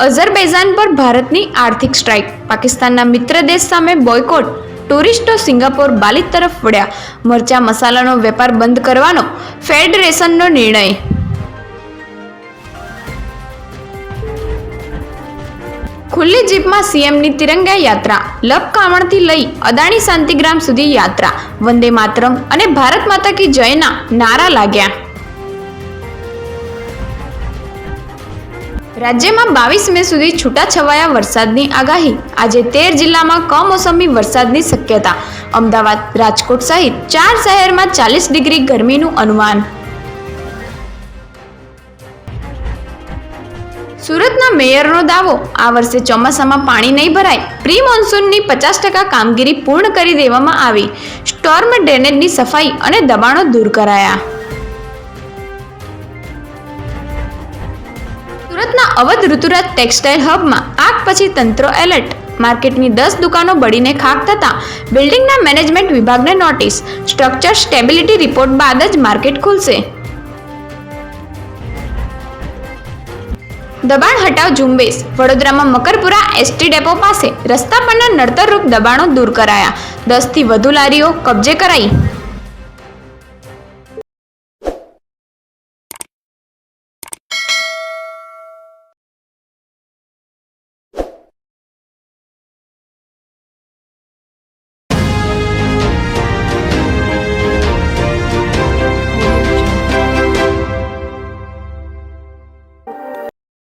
અઝરબૈજાન પર ભારતની આર્થિક સ્ટ્રાઇક, પાકિસ્તાનના મિત્ર દેશ સામે બોયકોટ, ટુરિસ્ટો સિંગાપોર બાલી તરફ વળ્યા, મરચા મસાલાનો વેપાર બંધ કરવાનો ફેડરેશનનો નિર્ણય. ખુલ્લી જીપમાં સીએમની તિરંગા યાત્રા, લપકામણથી લઈ અદાણી શાંતિગ્રામ સુધી યાત્રા, વંદે માતરમ અને ભારત માતા કી જયના નારા લાગ્યા. રાજ્યમાં 22 મે સુધી છૂટાછવાયા વરસાદની આગાહી. આજે 13 જિલ્લામાં કમોસમી વરસાદની શક્યતા. અમદાવાદ, રાજકોટ સહિત 4 શહેરમાં 40 ડિગ્રી ગરમીનું અનુમાન. સુરતના મેયરનો દાવો, આ વર્ષે ચોમાસામાં પાણી નહીં ભરાય. પ્રી મોન્સૂનની 50% કામગીરી પૂર્ણ કરી દેવામાં આવી. સ્ટોર્મ ડ્રેનેજની સફાઈ અને દબાણો દૂર કરાયા. સુરતના અવધ ઋતુરાજ ટેક્સટાઇલ હબમાં આગ પછી તંત્ર એલર્ટ. માર્કેટની 10 દુકાનો બળીને ખાખ થતાં બિલ્ડિંગના મેનેજમેન્ટ વિભાગને નોટિસ. સ્ટ્રક્ચર સ્ટેબિલિટી રિપોર્ટ બાદ જ માર્કેટ ખુલશે. દબાણ હટાવ ઝુંબેશ. વડોદરામાં મકરપુરા એસટી ડેપો પાસે રસ્તા પરના નડતરરૂપ દબાણો દૂર કરાયા. 10થી વધુ લારીઓ કબજે કરાઈ.